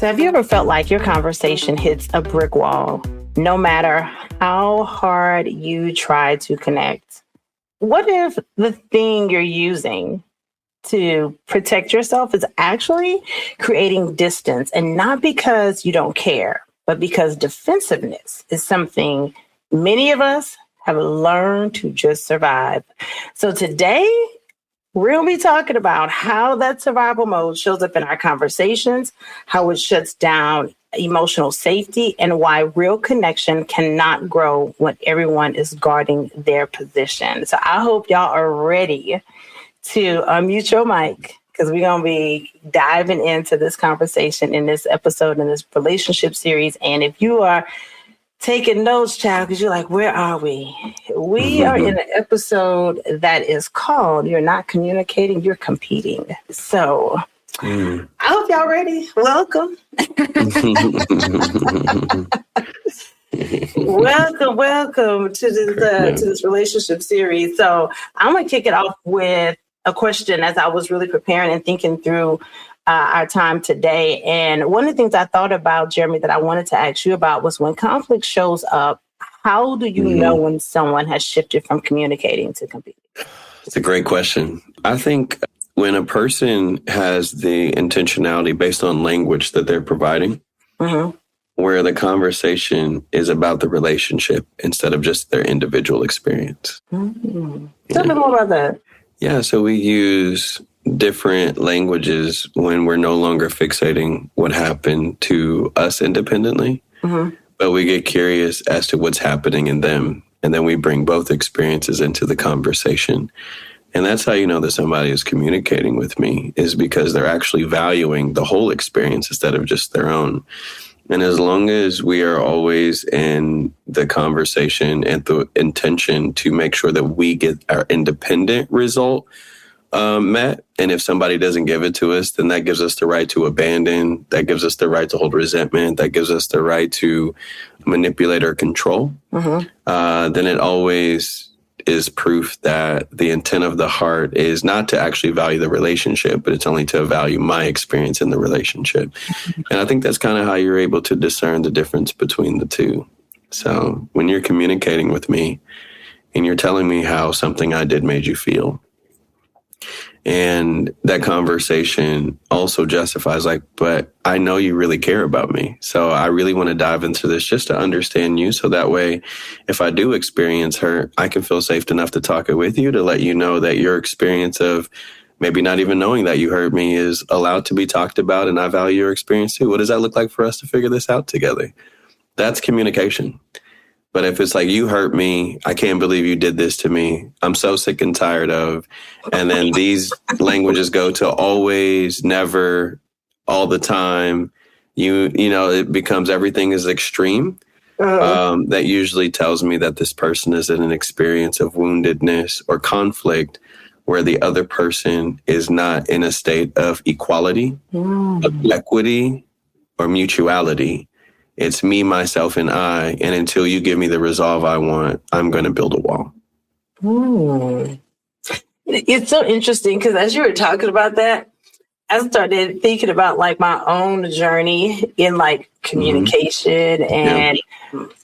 So have you ever felt like your conversation hits a brick wall, no matter how hard you try to connect? What if the thing you're using to protect yourself is actually creating distance, and not because you don't care, but because defensiveness is something many of us have learned to just survive? So today, we're going to be talking about how that survival mode shows up in our conversations, how it shuts down emotional safety, and why real connection cannot grow when everyone is guarding their position. So I hope y'all are ready to unmute your mic, because we're going to be diving into this conversation in this episode, in this relationship series. And if you are taking notes, child, because you're like, where are we? We are in an episode that is called You're Not Communicating, You're Competing. So I hope y'all ready. Welcome. welcome to this relationship series. So I'm going to kick it off with a question as I was really preparing and thinking through our time today. And one of the things I thought about, Jeremy, that I wanted to ask you about was, when conflict shows up, how do you know when someone has shifted from communicating to competing? It's a great question. I think when a person has the intentionality based on language that they're providing, where the conversation is about the relationship instead of just their individual experience. Tell me more about that. Yeah, so we use different languages when we're no longer fixating what happened to us independently, but we get curious as to what's happening in them. And then we bring both experiences into the conversation. And that's how you know that somebody is communicating with me, is because they're actually valuing the whole experience instead of just their own. And as long as we are always in the conversation and the intention to make sure that we get our independent result met, and if somebody doesn't give it to us, then that gives us the right to abandon, that gives us the right to hold resentment, that gives us the right to manipulate or control, then it always is proof that the intent of the heart is not to actually value the relationship, but it's only to value my experience in the relationship. And I think that's kind of how you're able to discern the difference between the two. So when you're communicating with me and you're telling me how something I did made you feel, and that conversation also justifies, like, but I know you really care about me. So I really want to dive into this just to understand you. So that way, if I do experience hurt, I can feel safe enough to talk it with you, to let you know that your experience of maybe not even knowing that you hurt me is allowed to be talked about. And I value your experience too. What does that look like for us to figure this out together? That's communication. But if it's like, you hurt me, I can't believe you did this to me, I'm so sick and tired of, and then these languages go to always, never, all the time, you know, it becomes everything is extreme. That usually tells me that this person is in an experience of woundedness or conflict, where the other person is not in a state of equality, of equity, or mutuality. It's me, myself, and I. And until you give me the resolve I want, I'm going to build a wall. It's so interesting, because as you were talking about that, I started thinking about like my own journey in like communication, and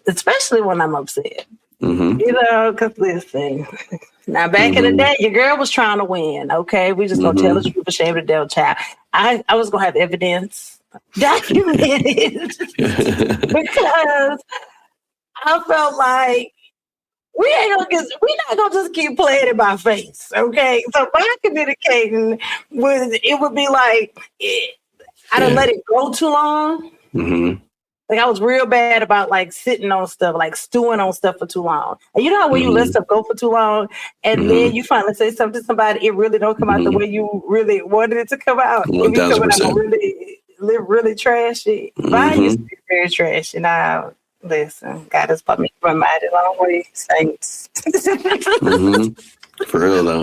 especially when I'm upset. You know, because listen, now back in the day, your girl was trying to win. Okay, we just gonna tell the truth, ashamed of the devil child. I was gonna have evidence documented because I felt like we're not gonna just keep playing in my face, okay? So my communicating would be like, I done let it go too long. Like I was real bad about like sitting on stuff, like stewing on stuff for too long. And you know how when you let stuff go for too long, and then you finally say something to somebody, it really don't come out the way you really wanted it to come out. 1000%. Really trashy. Mine used to be very trashy. Now, listen, God has put me from my long way, saints. For real though.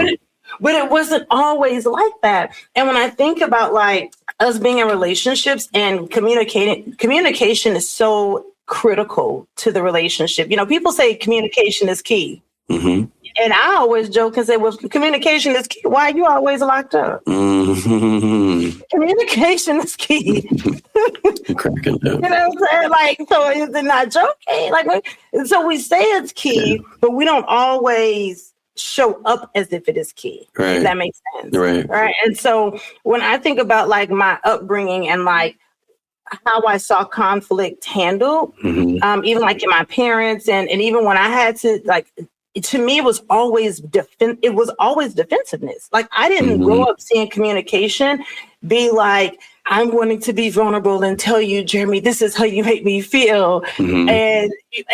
But it wasn't always like that. And when I think about like us being in relationships and communication is so critical to the relationship. You know, people say communication is key. And And I always joke and say, well, communication is key. Why are you always locked up? Mm-hmm. Communication is key. Cracking up. You know what I'm saying? Like, so is it not joking? Like, so we say it's key, but we don't always show up as if it is key. Right. If that makes sense. Right. And so when I think about like my upbringing and like how I saw conflict handled, even like in my parents and even when I had to like, to me, it was always defensiveness. Like I didn't grow up seeing communication be like, I'm wanting to be vulnerable and tell you, Jeremy, this is how you make me feel. And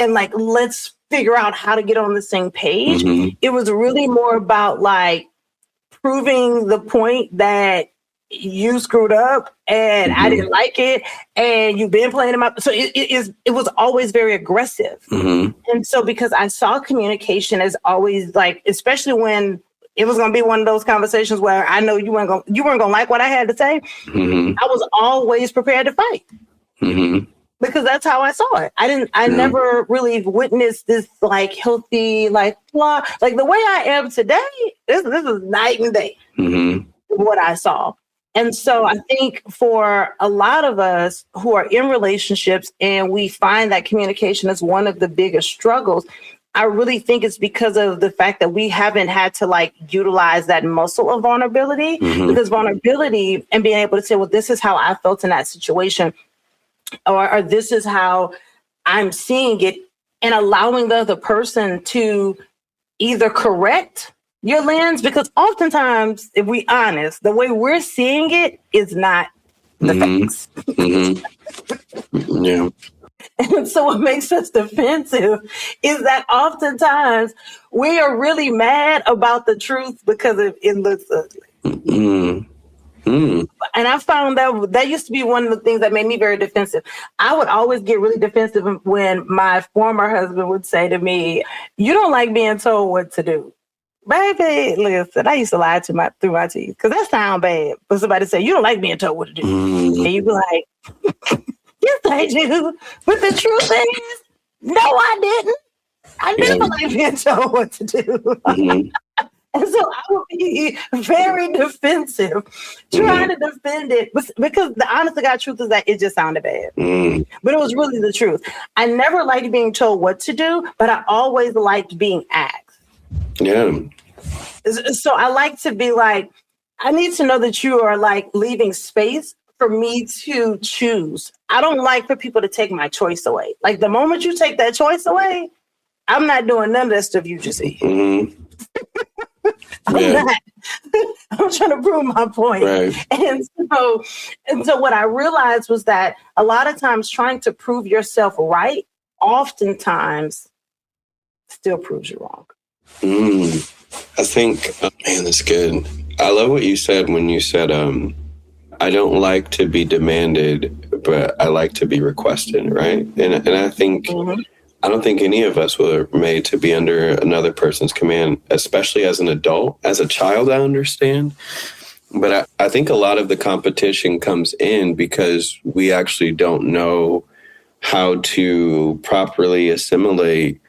like, let's figure out how to get on the same page. It was really more about like proving the point that you screwed up and I didn't like it and you've been playing them up. So it was always very aggressive. And so because I saw communication as always like, especially when it was going to be one of those conversations where I know you weren't going to like what I had to say. I was always prepared to fight because that's how I saw it. I never really witnessed this like healthy, like blah, like the way I am today. This is night and day what I saw. And so I think for a lot of us who are in relationships and we find that communication is one of the biggest struggles, I really think it's because of the fact that we haven't had to like utilize that muscle of vulnerability, because vulnerability and being able to say, well, this is how I felt in that situation, or this is how I'm seeing it, and allowing the other person to either correct your lens, because oftentimes, if we honest, the way we're seeing it is not the facts. Yeah. And so what makes us defensive is that oftentimes we are really mad about the truth because it looks ugly. And I found that used to be one of the things that made me very defensive. I would always get really defensive when my former husband would say to me, you don't like being told what to do. Baby, listen, I used to lie through my teeth because that sounds bad. But somebody say, you don't like being told what to do. And you be like, yes, I do. But the truth is, no, I didn't. I never like being told what to do. And so I would be very defensive, trying to defend it. Because the honest to God truth is that it just sounded bad. But it was really the truth. I never liked being told what to do, but I always liked being asked. Yeah. So I like to be like, I need to know that you are like leaving space for me to choose. I don't like for people to take my choice away. Like the moment you take that choice away, I'm not doing none of that stuff you just said. I'm trying to prove my point. Right. And so what I realized was that a lot of times trying to prove yourself right, oftentimes still proves you wrong. I think, man, that's good. I love what you said when you said, I don't like to be demanded, but I like to be requested, right? And I think, I don't think any of us were made to be under another person's command, especially as an adult. As a child, I understand. But I think a lot of the competition comes in because we actually don't know how to properly assimilate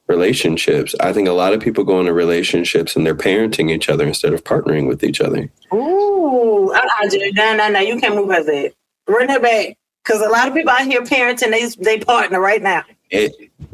relationships. I think a lot of people go into relationships and they're parenting each other instead of partnering with each other. Ooh, no, you can't move as that. Run that back. Because a lot of people out here parenting, they partner right now. And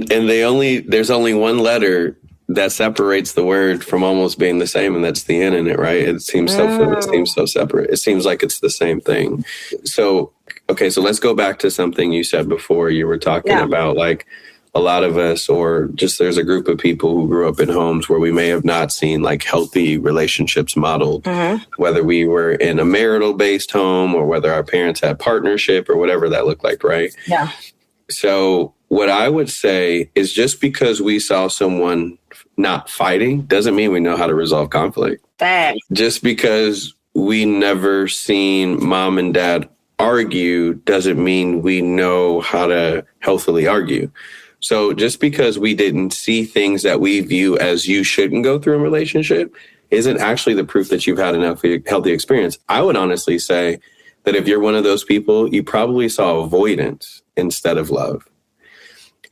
there's only one letter that separates the word from almost being the same, and that's the N in it, right? It seems so separate. It seems like it's the same thing. So, okay, so let's go back to something you said before. You were talking about like a lot of us, or just there's a group of people who grew up in homes where we may have not seen like healthy relationships modeled, whether we were in a marital based home or whether our parents had partnership or whatever that looked like, right? Yeah. So what I would say is just because we saw someone not fighting doesn't mean we know how to resolve conflict. Thanks. Just because we never seen mom and dad argue doesn't mean we know how to healthily argue. So just because we didn't see things that we view as you shouldn't go through a relationship isn't actually the proof that you've had an healthy experience. I would honestly say that if you're one of those people, you probably saw avoidance instead of love.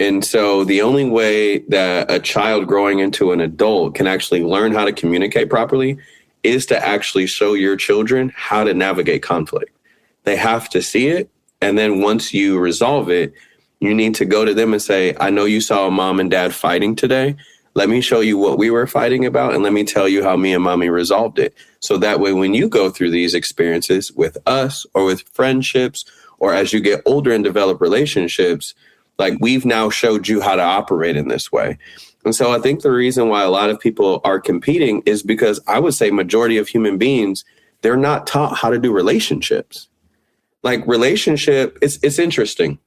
And so the only way that a child growing into an adult can actually learn how to communicate properly is to actually show your children how to navigate conflict. They have to see it. And then once you resolve it, you need to go to them and say, I know you saw mom and dad fighting today. Let me show you what we were fighting about. And let me tell you how me and mommy resolved it. So that way, when you go through these experiences with us or with friendships, or as you get older and develop relationships, like we've now showed you how to operate in this way. And so I think the reason why a lot of people are competing is because I would say majority of human beings, they're not taught how to do relationships. Like relationship, it's interesting.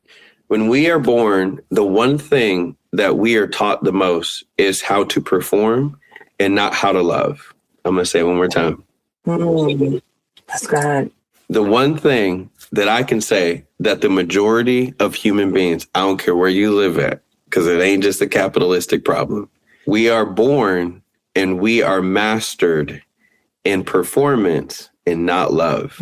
When we are born, the one thing that we are taught the most is how to perform and not how to love. I'm going to say it one more time. That's good. The one thing that I can say that the majority of human beings, I don't care where you live at, because it ain't just a capitalistic problem. We are born and we are mastered in performance and not love.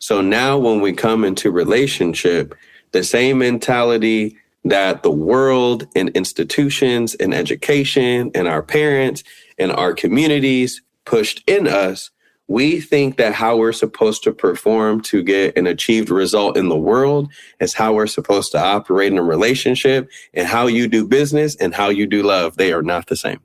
So now when we come into relationship, the same mentality that the world and institutions and education and our parents and our communities pushed in us, we think that how we're supposed to perform to get an achieved result in the world is how we're supposed to operate in a relationship, and how you do business and how you do love. They are not the same.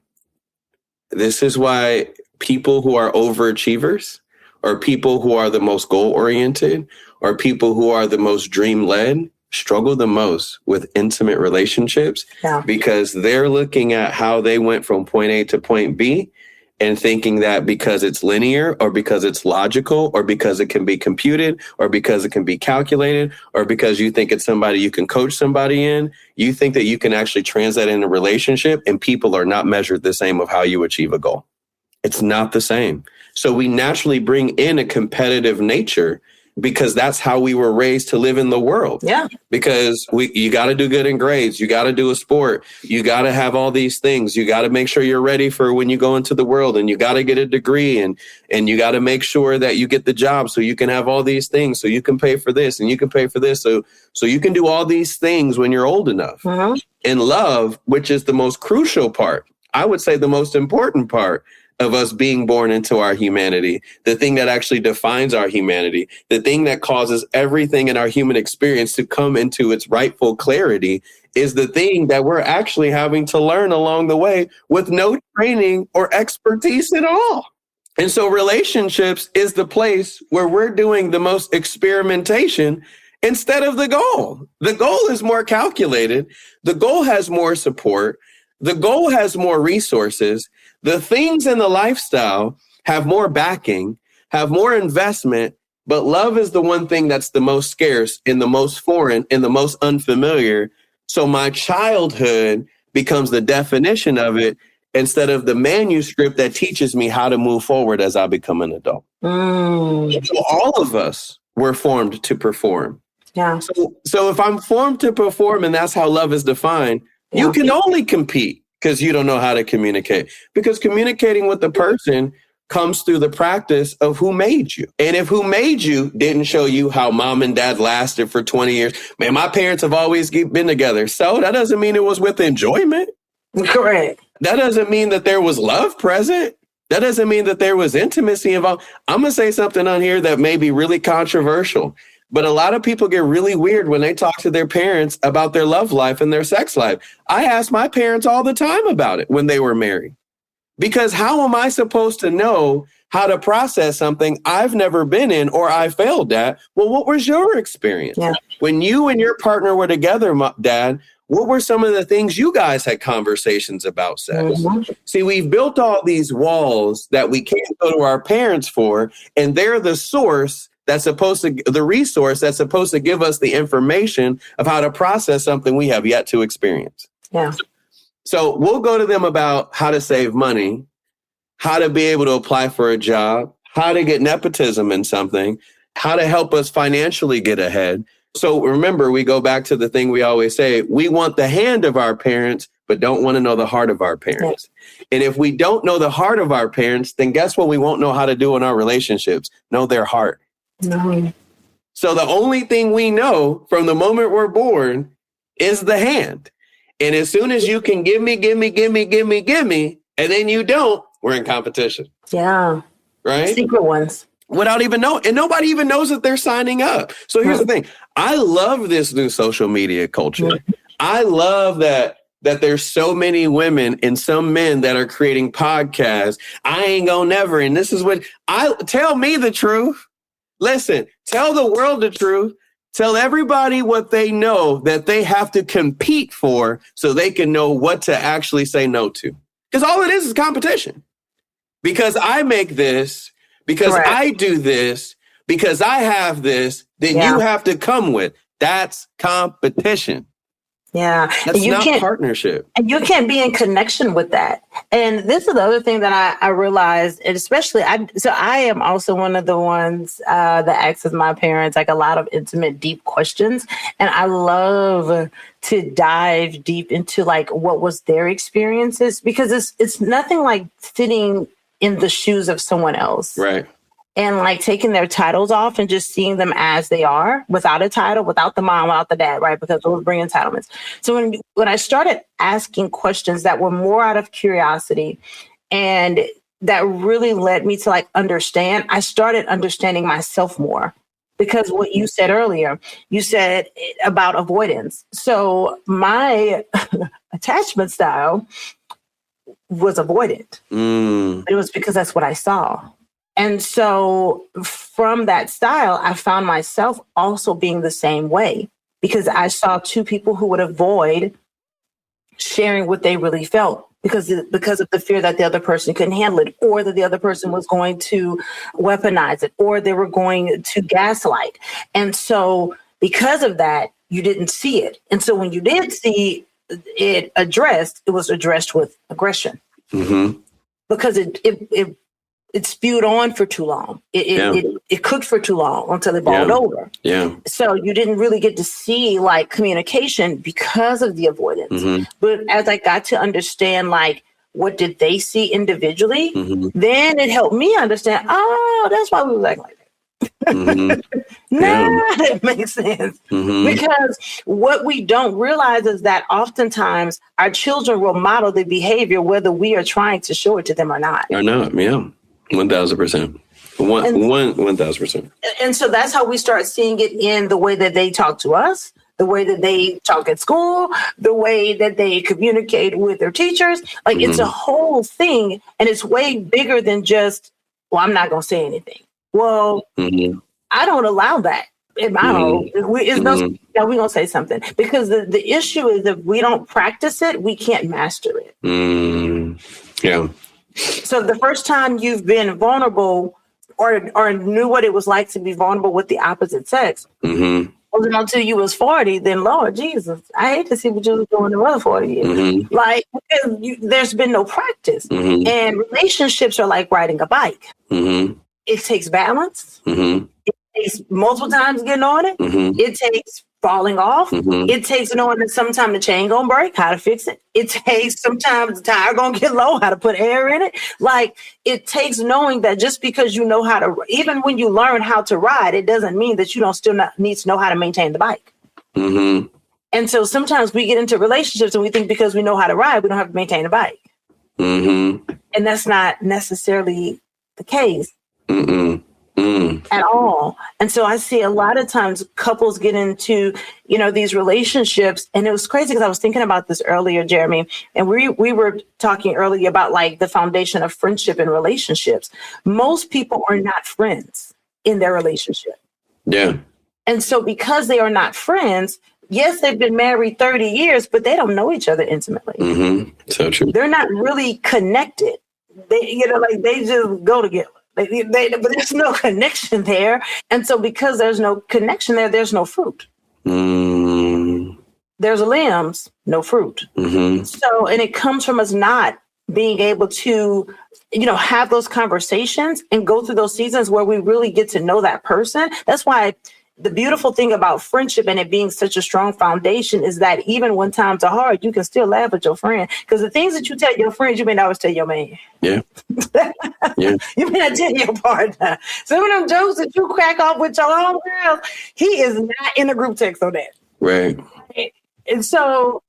This is why people who are overachievers, or people who are the most goal-oriented, or people who are the most dream-led struggle the most with intimate relationships, because they're looking at how they went from point A to point B and thinking that because it's linear, or because it's logical, or because it can be computed, or because it can be calculated, or because you think it's somebody you can coach somebody in, you think that you can actually translate in a relationship, and people are not measured the same of how you achieve a goal. It's not the same. So we naturally bring in a competitive nature because that's how we were raised to live in the world. Yeah. Because you got to do good in grades. You got to do a sport. You got to have all these things. You got to make sure you're ready for when you go into the world, and you got to get a degree, and you got to make sure that you get the job so you can have all these things, so you can pay for this and you can pay for this. So you can do all these things when you're old enough. And love, which is the most crucial part, I would say the most important part of us being born into our humanity, the thing that actually defines our humanity, the thing that causes everything in our human experience to come into its rightful clarity, is the thing that we're actually having to learn along the way with no training or expertise at all. And so relationships is the place where we're doing the most experimentation instead of the goal. The goal is more calculated. The goal has more support. The goal has more resources. The things in the lifestyle have more backing, have more investment, but love is the one thing that's the most scarce and the most foreign and the most unfamiliar. So my childhood becomes the definition of it instead of the manuscript that teaches me how to move forward as I become an adult. So all of us were formed to perform. Yeah. So if I'm formed to perform and that's how love is defined, you can only compete because you don't know how to communicate. Because communicating with the person comes through the practice of who made you. And if who made you didn't show you how mom and dad lasted for 20 years, man, my parents have always been together. So that doesn't mean it was with enjoyment. Correct. That doesn't mean that there was love present. That doesn't mean that there was intimacy involved. I'm going to say something on here that may be really controversial. But a lot of people get really weird when they talk to their parents about their love life and their sex life. I ask my parents all the time about it when they were married. Because how am I supposed to know how to process something I've never been in or I failed at? Well, what was your experience? Yeah. When you and your partner were together, Dad, what were some of the things you guys had conversations about sex? See, we've built all these walls that we can't go to our parents for, and they're the source the resource that's supposed to give us the information of how to process something we have yet to experience. Yeah. So we'll go to them about how to save money, how to be able to apply for a job, how to get nepotism in something, how to help us financially get ahead. So remember, we go back to the thing we always say, we want the hand of our parents, but don't want to know the heart of our parents. Yeah. And if we don't know the heart of our parents, then guess what we won't know how to do in our relationships? Know their heart. No. So the only thing we know from the moment we're born is the hand. And as soon as you can give me, and then you don't, we're in competition. Yeah. Right? Secret ones. Without even knowing. And nobody even knows that they're signing up. So here's the thing. I love this new social media culture. I love that there's so many women and some men that are creating podcasts. I ain't gonna never. And this is what tell me the truth. Listen, tell the world the truth. Tell everybody what they know that they have to compete for so they can know what to actually say no to. Because all it is competition. Because I make this, because I do this, because I have this, then you have to come with. That's competition. Yeah. That's not partnership. And you can't be in connection with that. And this is the other thing that I realized, and especially, I am also one of the ones that asks my parents like a lot of intimate, deep questions. And I love to dive deep into like what was their experiences, because it's nothing like sitting in the shoes of someone else. Right. And like taking their titles off and just seeing them as they are, without a title, without the mom, without the dad, right? Because those bring entitlements. So when I started asking questions that were more out of curiosity and that really led me to like understand, I started understanding myself more. Because what you said earlier, you said about avoidance. So my attachment style was avoidant. It was because that's what I saw. And so from that style, I found myself also being the same way, because I saw two people who would avoid sharing what they really felt because of the fear that the other person couldn't handle it, or that the other person was going to weaponize it, or they were going to gaslight. And so because of that, you didn't see it. And so when you did see it addressed, it was addressed with aggression. Because it spewed on for too long. It cooked for too long until it boiled over. Yeah. So you didn't really get to see like communication because of the avoidance. But as I got to understand like what did they see individually, then it helped me understand, oh, that's why we were acting like that. That makes sense. Because what we don't realize is that oftentimes our children will model the behavior whether we are trying to show it to them or not. Or not, yeah. 1,000%. 1,000%. And so that's how we start seeing it in the way that they talk to us, the way that they talk at school, the way that they communicate with their teachers. Like it's a whole thing. And it's way bigger than just, well, I'm not going to say anything. Well, I don't allow that. We're going to say something, because the issue is if we don't practice it, we can't master it. Yeah. So the first time you've been vulnerable or knew what it was like to be vulnerable with the opposite sex wasn't until you was 40, then Lord Jesus, I hate to see what you was doing the other 40 years. Like, because there's been no practice. And relationships are like riding a bike. It takes balance. It takes multiple times getting on it. It takes falling off. It takes knowing that sometimes the chain gonna break, how to fix it. It takes sometimes the tire gonna get low, how to put air in it. Like it takes knowing that just because you know how to, even when you learn how to ride, it doesn't mean that you don't still not need to know how to maintain the bike. And so sometimes we get into relationships and we think because we know how to ride, we don't have to maintain the bike. And that's not necessarily the case. At all. And so I see a lot of times couples get into, these relationships. And it was crazy because I was thinking about this earlier, Jeremy, and we were talking earlier about like the foundation of friendship and relationships. Most people are not friends in their relationship. Yeah. And so because they are not friends, yes, they've been married 30 years, but they don't know each other intimately. So true. They're not really connected. They just go together. But there's no connection there. And so because there's no connection there, there's no fruit. There's limbs, no fruit. So, and it comes from us not being able to, have those conversations and go through those seasons where we really get to know that person. That's why the beautiful thing about friendship and it being such a strong foundation is that even when times are hard, you can still laugh at your friend, because the things that you tell your friends, you may not always tell your man. Yeah. You may not tell your partner. Some of them jokes that you crack off with your own girls, he is not in a group text on that. Right. And so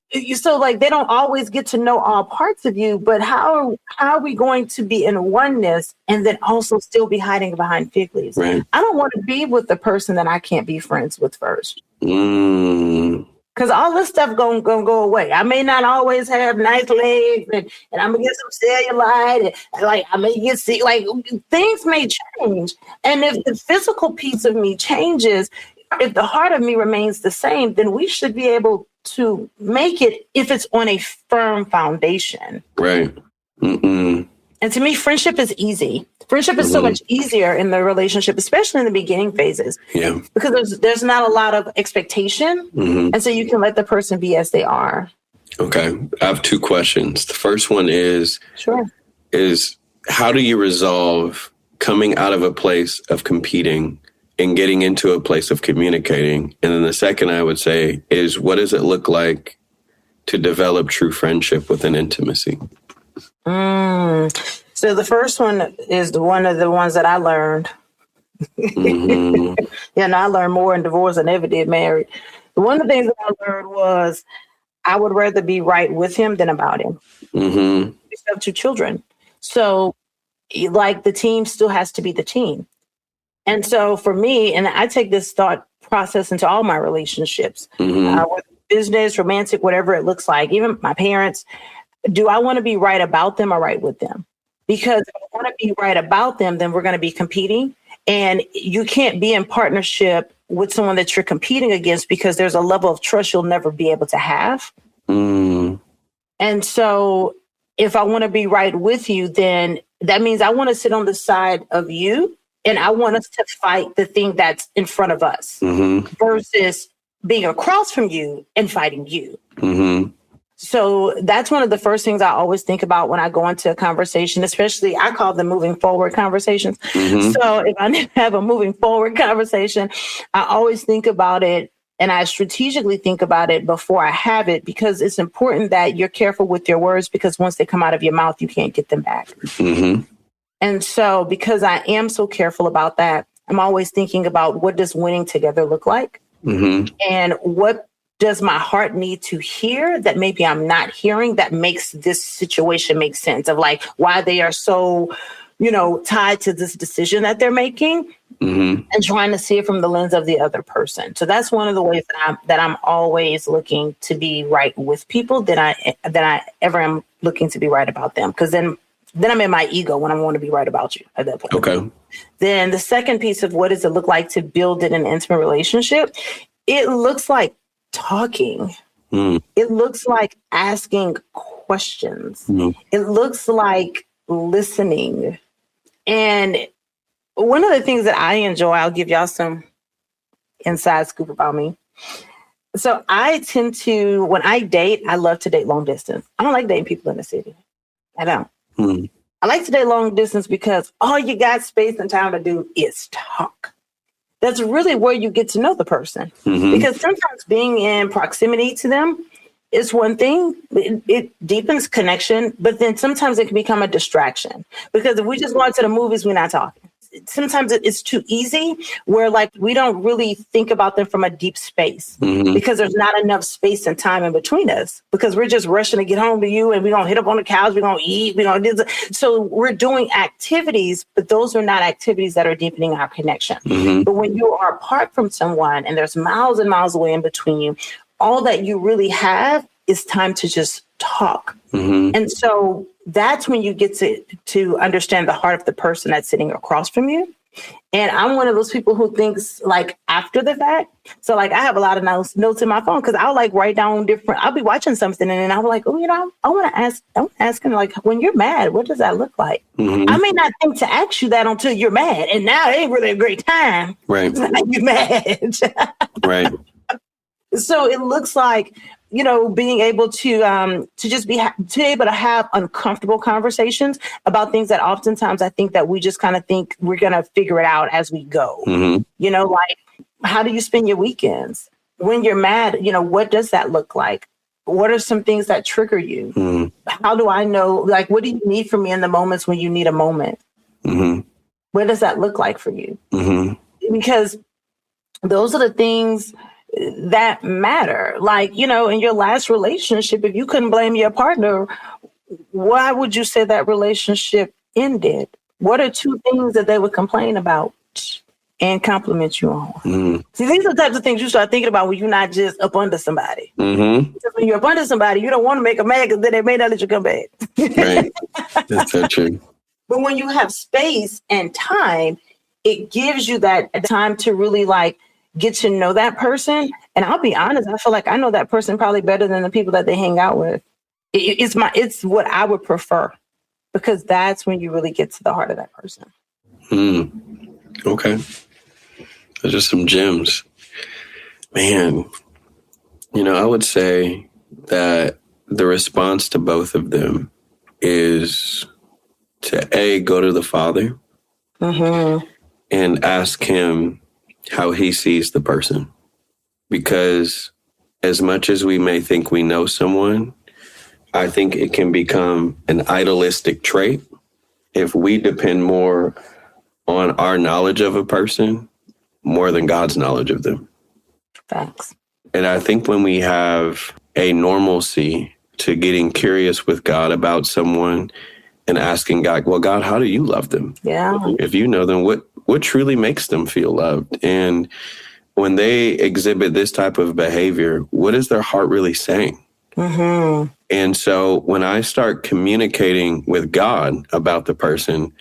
like they don't always get to know all parts of you, but how are we going to be in oneness and then also still be hiding behind fig leaves? Right. I don't want to be with the person that I can't be friends with first. Mm. Because all this stuff gonna go away. I may not always have nice legs, and I'm gonna get some cellulite, and like I may get sick. Like things may change, and if the physical piece of me changes, if the heart of me remains the same, then we should be able to make it if it's on a firm foundation. Right. Mm-mm. And to me, friendship is easy. Friendship is so much easier in the relationship, especially in the beginning phases. Yeah. Because there's not a lot of expectation. And so you can let the person be as they are. Okay. I have two questions. The first one is how do you resolve coming out of a place of competing and getting into a place of communicating? And then the second I would say is, what does it look like to develop true friendship within intimacy? So the first one is one of the ones that I learned. And I learned more in divorce than I ever did married. One of the things that I learned was I would rather be right with him than about him. We have two children. So like the team still has to be the team. And so for me, and I take this thought process into all my relationships, business, romantic, whatever it looks like, even my parents, do I want to be right about them or right with them? Because if I want to be right about them, then we're going to be competing. And you can't be in partnership with someone that you're competing against because there's a level of trust you'll never be able to have. And so if I want to be right with you, then that means I want to sit on the side of you and I want us to fight the thing that's in front of us versus being across from you and fighting you. So that's one of the first things I always think about when I go into a conversation, especially I call them moving forward conversations. So if I have a moving forward conversation, I always think about it and I strategically think about it before I have it, because it's important that you're careful with your words, because once they come out of your mouth, you can't get them back. And so because I am so careful about that, I'm always thinking about what does winning together look like? And what does my heart need to hear that maybe I'm not hearing that makes this situation make sense, of like why they are so, tied to this decision that they're making and trying to see it from the lens of the other person. So that's one of the ways that I'm always looking to be right with people that I ever am looking to be right about them. Because then I'm in my ego when I want to be right about you at that point. Okay. Then the second piece of what does it look like to build an intimate relationship? It looks like talking. It looks like asking questions. It looks like listening. And one of the things that I enjoy, I'll give y'all some inside scoop about me. So I tend to, when I date, I love to date long distance. I don't like dating people in the city. I don't. I like to date long distance because all you got space and time to do is talk. That's really where you get to know the person. Because sometimes being in proximity to them is one thing. It deepens connection, but then sometimes it can become a distraction. Because if we just go out to the movies, we're not talking. Sometimes it's too easy where like we don't really think about them from a deep space because there's not enough space and time in between us, because we're just rushing to get home to you and we're going to hit up on the couch, we're going to eat, we're going to do this. So we're doing activities, but those are not activities that are deepening our connection. But when you are apart from someone and there's miles and miles away in between you, all that you really have is time to just talk. And so that's when you get to understand the heart of the person that's sitting across from you. And I'm one of those people who thinks like after the fact. So like I have a lot of notes in my phone because I'll like write down I'll be watching something and then I'll be like, I want to ask him, like, when you're mad, what does that look like? I may not think to ask you that until you're mad. And now it ain't really a great time. Right. You're mad. Right. So it looks like, being able to just be able to have uncomfortable conversations about things that oftentimes I think that we just kind of think we're going to figure it out as we go. Like, how do you spend your weekends? When you're mad, what does that look like? What are some things that trigger you? How do I know, like, what do you need from me in the moments when you need a moment? What does that look like for you? Because those are the things that matter. Like, you know, in your last relationship, if you couldn't blame your partner, why would you say that relationship ended? What are two things that they would complain about and compliment you on? See, these are the types of things you start thinking about when you're not just up under somebody. Because when you're up under somebody, you don't want to make them mad because then they may not let you come back. Right. That's so true. But when you have space and time, it gives you that time to really like get to know that person. And I'll be honest, I feel like I know that person probably better than the people that they hang out with. It's what I would prefer, because that's when you really get to the heart of that person. Okay. Those are some gems. Man, you know, I would say that the response to both of them is to go to the Father and ask him how he sees the person. Because as much as we may think we know someone, I think it can become an idealistic trait if we depend more on our knowledge of a person more than God's knowledge of them. Facts. And I think when we have a normalcy to getting curious with God about someone and asking God, well, God, how do you love them? Yeah. If you know them, what truly makes them feel loved? And when they exhibit this type of behavior, what is their heart really saying? And so when I start communicating with God about the person,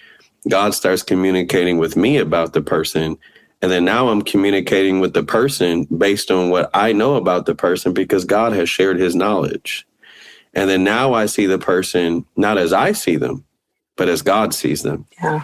God starts communicating with me about the person. And then now I'm communicating with the person based on what I know about the person because God has shared his knowledge. And then now I see the person not as I see them, but as God sees them. Yeah.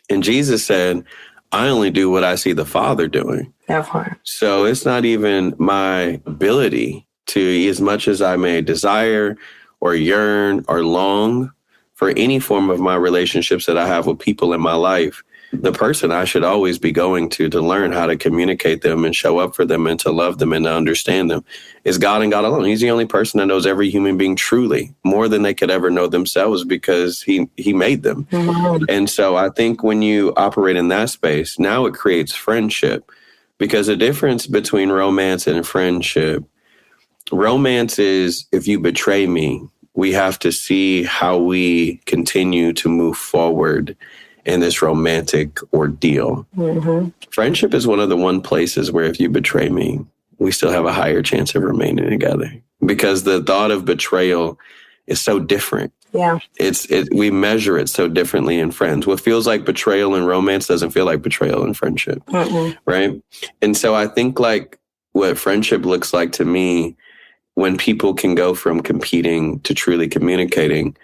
And Jesus said, I only do what I see the Father doing. Therefore. So it's not even my ability to, as much as I may desire or yearn or long for any form of my relationships that I have with people in my life, the person I should always be going to learn how to communicate them and show up for them and to love them and to understand them is God and God alone. He's the only person that knows every human being truly, more than they could ever know themselves because he made them. And so I think when you operate in that space, now it creates friendship, because the difference between romance and friendship, romance is if you betray me, we have to see how we continue to move forward in this romantic ordeal. Friendship is one of the one places where if you betray me, we still have a higher chance of remaining together, because the thought of betrayal is so different. Yeah. We measure it so differently in friends. What feels like betrayal in romance doesn't feel like betrayal in friendship. Right. And so I think like what friendship looks like to me, when people can go from competing to truly communicating,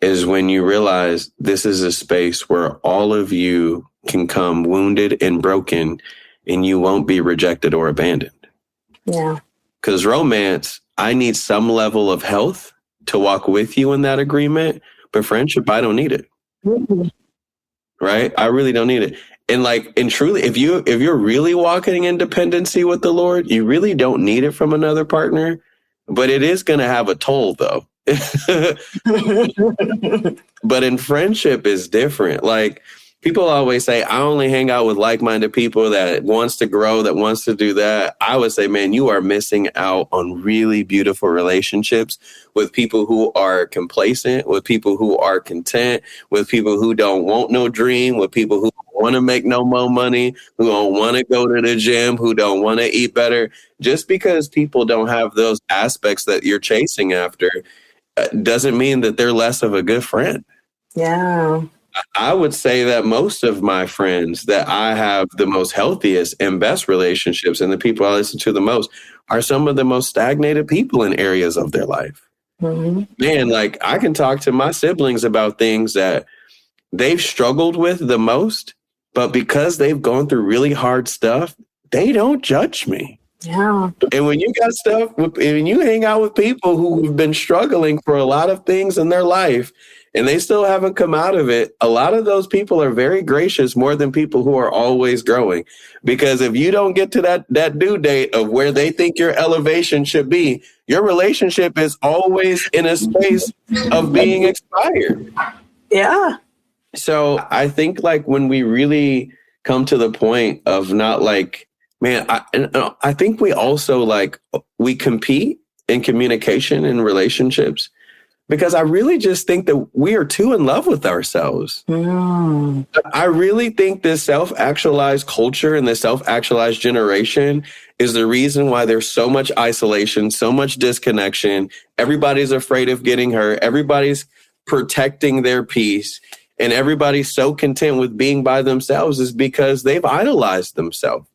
is when you realize this is a space where all of you can come wounded and broken and you won't be rejected or abandoned. Yeah. Because romance, I need some level of health to walk with you in that agreement. But friendship, I don't need it. Right? I really don't need it. And truly, if you're really walking in dependency with the Lord, you really don't need it from another partner. But it is going to have a toll, though. But in friendship is different. Like, people always say, I only hang out with like-minded people that wants to grow, that wants to do that. I would say, man, you are missing out on really beautiful relationships with people who are complacent, with people who are content, with people who don't want no dream, with people who want to make no more money, who don't want to go to the gym, who don't want to eat better. Just because people don't have those aspects that you're chasing after doesn't mean that they're less of a good friend. Yeah. I would say that most of my friends that I have the most healthiest and best relationships, and the people I listen to the most, are some of the most stagnated people in areas of their life. Man, like, I can talk to my siblings about things that they've struggled with the most, but because they've gone through really hard stuff, they don't judge me. Yeah. And when you got stuff, when you hang out with people who have been struggling for a lot of things in their life and they still haven't come out of it, a lot of those people are very gracious, more than people who are always growing. Because if you don't get to that due date of where they think your elevation should be, your relationship is always in a space of being expired. Yeah. So I think like when we really come to the point of not like Man, I think we also we compete in communication and relationships because I really just think that we are too in love with ourselves. Mm. I really think this self-actualized culture and this self-actualized generation is the reason why there's so much isolation, so much disconnection. Everybody's afraid of getting hurt. Everybody's protecting their peace. And everybody's so content with being by themselves is because they've idolized themselves.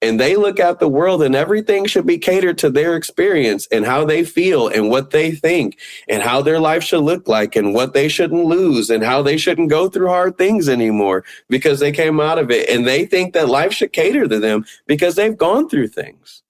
And they look at the world and everything should be catered to their experience and how they feel and what they think and how their life should look like and what they shouldn't lose and how they shouldn't go through hard things anymore because they came out of it. And they think that life should cater to them because they've gone through things.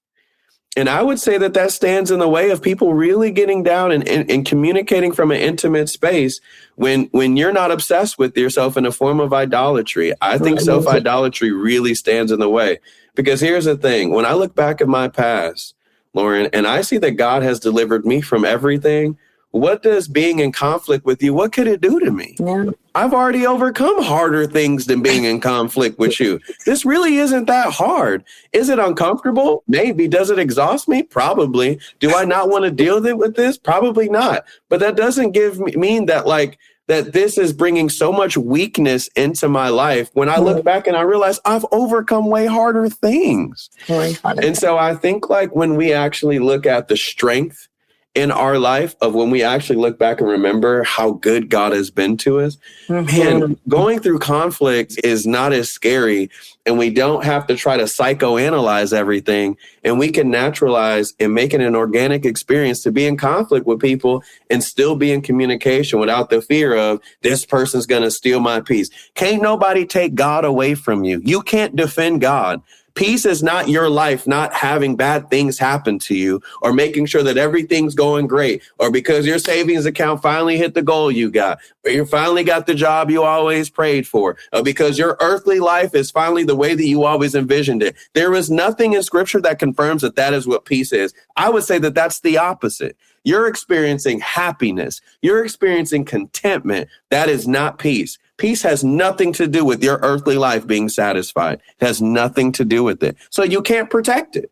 And I would say that that stands in the way of people really getting down and communicating from an intimate space when you're not obsessed with yourself in a form of idolatry. I think self-idolatry really stands in the way. Because here's the thing, when I look back at my past, Lauren, and I see that God has delivered me from everything, what does being in conflict with you, what could it do to me? Yeah. I've already overcome harder things than being in conflict with you. This really isn't that hard. Is it uncomfortable? Maybe. Does it exhaust me? Probably. Do I not want to deal with this? Probably not. But that doesn't mean that that this is bringing so much weakness into my life. When I look back and I realize I've overcome way harder things. And so I think when we actually look at the strength in our life of when we actually look back and remember how good God has been to us, man, going through conflict is not as scary, and we don't have to try to psychoanalyze everything, and we can naturalize and make it an organic experience to be in conflict with people and still be in communication without the fear of this person's going to steal my peace. Can't nobody take God away from you. You can't defend God. Peace is not your life not having bad things happen to you or making sure that everything's going great or because your savings account finally hit the goal you got or you finally got the job you always prayed for or because your earthly life is finally the way that you always envisioned it. There is nothing in scripture that confirms that that is what peace is. I would say that that's the opposite. You're experiencing happiness. You're experiencing contentment. That is not peace. Peace has nothing to do with your earthly life being satisfied. It has nothing to do with it. So you can't protect it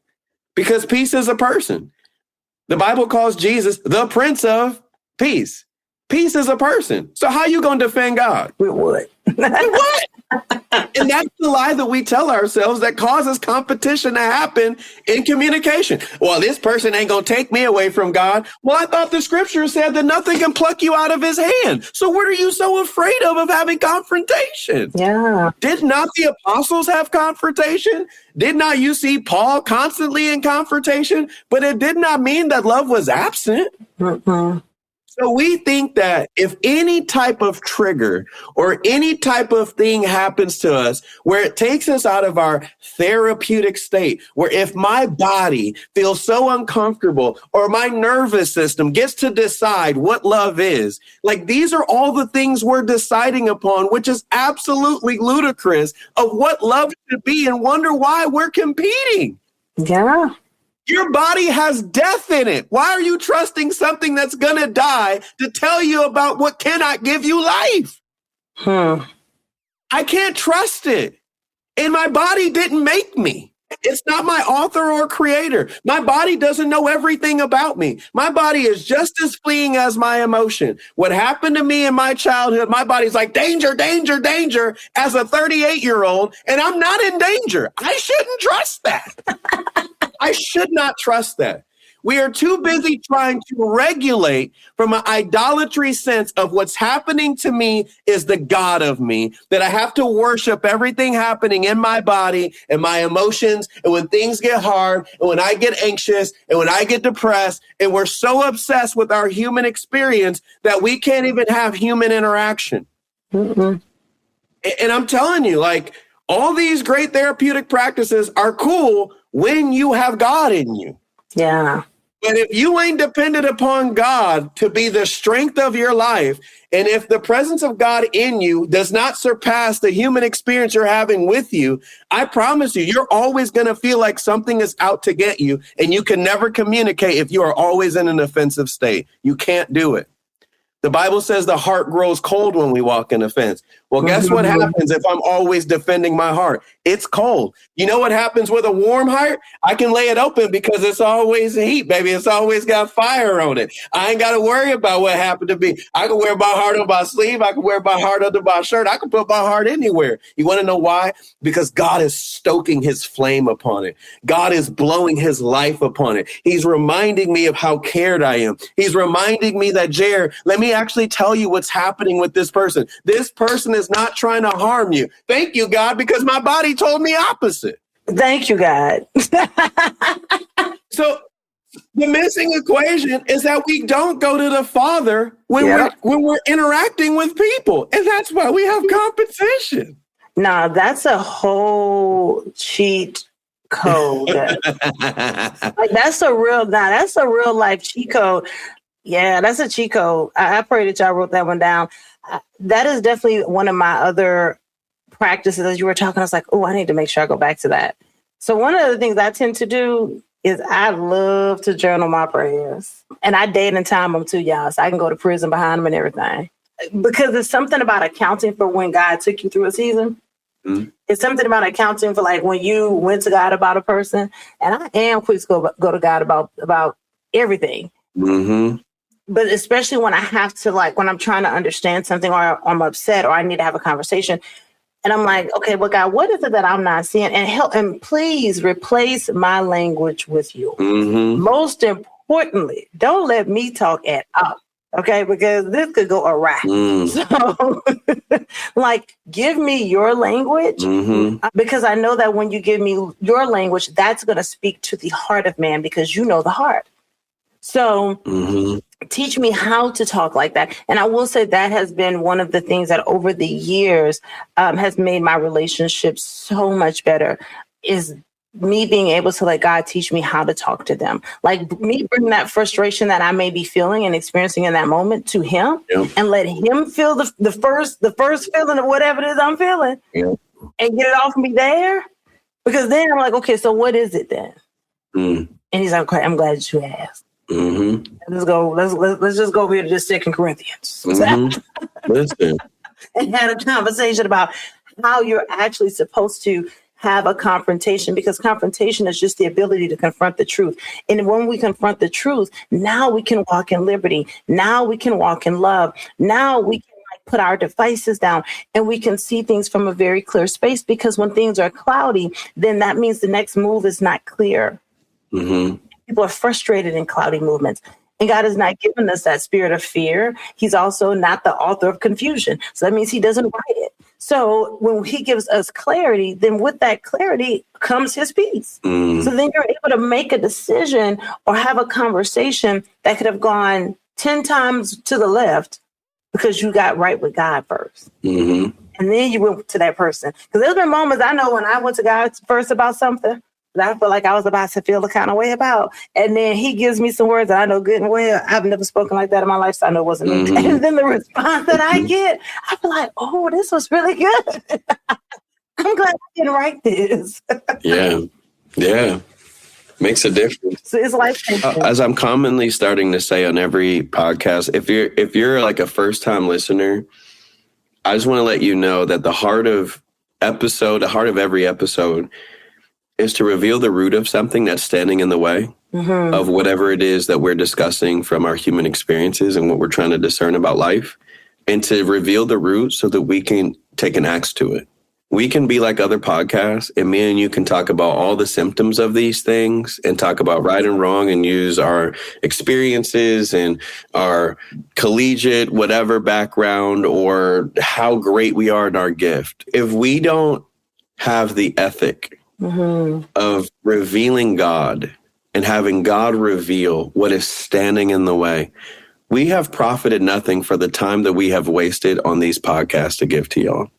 because peace is a person. The Bible calls Jesus the Prince of Peace. Peace is a person. So how are you going to defend God? We would. What? And that's the lie that we tell ourselves that causes competition to happen in communication. Well, this person ain't going to take me away from God. Well, I thought the scripture said that nothing can pluck you out of his hand. So what are you so afraid of having confrontation? Yeah. Did not the apostles have confrontation? Did not you see Paul constantly in confrontation? But it did not mean that love was absent. Mm-mm. So we think that if any type of trigger or any type of thing happens to us where it takes us out of our therapeutic state, where if my body feels so uncomfortable or my nervous system gets to decide what love is, these are all the things we're deciding upon, which is absolutely ludicrous of what love should be and wonder why we're competing. Yeah. Your body has death in it. Why are you trusting something that's going to die to tell you about what cannot give you life? I can't trust it. And my body didn't make me. It's not my author or creator. My body doesn't know everything about me. My body is just as fleeting as my emotion. What happened to me in my childhood, my body's like, danger, danger, danger, as a 38-year-old, and I'm not in danger. I shouldn't trust that. I should not trust that. We are too busy trying to regulate from an idolatry sense of what's happening to me is the God of me, that I have to worship everything happening in my body and my emotions. And when things get hard and when I get anxious and when I get depressed, and we're so obsessed with our human experience that we can't even have human interaction. And I'm telling you, all these great therapeutic practices are cool when you have God in you. Yeah. But if you ain't dependent upon God to be the strength of your life, and if the presence of God in you does not surpass the human experience you're having with you, I promise you, you're always going to feel like something is out to get you, and you can never communicate if you are always in an offensive state. You can't do it. The Bible says the heart grows cold when we walk in offense. Well, guess what happens if I'm always defending my heart? It's cold. You know what happens with a warm heart? I can lay it open because it's always heat, baby. It's always got fire on it. I ain't got to worry about what happened to me. I can wear my heart on my sleeve. I can wear my heart under my shirt. I can put my heart anywhere. You want to know why? Because God is stoking his flame upon it. God is blowing his life upon it. He's reminding me of how cared I am. He's reminding me that, Jared, let me actually tell you what's happening with this person. This person is not trying to harm you. Thank you, God, because my body told me opposite. Thank you, God. So the missing equation is that we don't go to the Father when we're interacting with people. And that's why we have competition. Nah, that's a whole cheat code. Like that's a real life cheat code. Yeah, that's a cheat code. I pray that y'all wrote that one down. That is definitely one of my other practices. As you were talking, I was like, oh, I need to make sure I go back to that. So one of the things I tend to do is I love to journal my prayers. And I date and time them too, y'all. So I can go to prison behind them and everything. Because there's something about accounting for when God took you through a season. Mm-hmm. It's something about accounting for like when you went to God about a person. And I am quick to go to God about everything. Mm-hmm. But especially when I have to, like, when I'm trying to understand something or I'm upset or I need to have a conversation. And I'm like, okay, well, God, what is it that I'm not seeing? And help, and please replace my language with yours. Mm-hmm. Most importantly, don't let me talk at all. Okay, because this could go awry. So, like, give me your language, because I know that when you give me your language, that's going to speak to the heart of man because you know the heart. So teach me how to talk like that. And I will say that has been one of the things that over the years has made my relationship so much better, is me being able to let God teach me how to talk to them. Like me bring that frustration that I may be feeling and experiencing in that moment to him, and let him feel the first feeling of whatever it is I'm feeling, and get it off me there. Because then I'm like, okay, so what is it then? And he's like, okay, I'm glad that you asked. Let's go. Let's just go over here to just 2 Corinthians. Listen. And had a conversation about how you're actually supposed to have a confrontation, because confrontation is just the ability to confront the truth. And when we confront the truth, now we can walk in liberty. Now we can walk in love. Now we can put our devices down and we can see things from a very clear space, because when things are cloudy, then that means the next move is not clear. People are frustrated in cloudy movements. And God has not given us that spirit of fear. He's also not the author of confusion. So that means he doesn't write it. So when he gives us clarity, then with that clarity comes his peace. So then you're able to make a decision or have a conversation that could have gone 10 times to the left because you got right with God first. And then you went to that person. Because there's been moments I know when I went to God first about something that I felt like I was about to feel the kind of way about. And then he gives me some words that I know good and well I've never spoken like that in my life, so I know it wasn't me. And then the response that I get, I feel like, oh, this was really good. I'm glad I didn't write this. Yeah. Makes a difference. So it's like as I'm commonly starting to say on every podcast, if you're like a first time listener, I just want to let you know that the heart of every episode is to reveal the root of something that's standing in the way of whatever it is that we're discussing from our human experiences and what we're trying to discern about life, and to reveal the root so that we can take an axe to it. We can be like other podcasts, and me and you can talk about all the symptoms of these things and talk about right and wrong and use our experiences and our collegiate whatever background or how great we are in our gift. If we don't have the ethic of revealing God and having God reveal what is standing in the way, we have profited nothing for the time that we have wasted on these podcasts to give to y'all.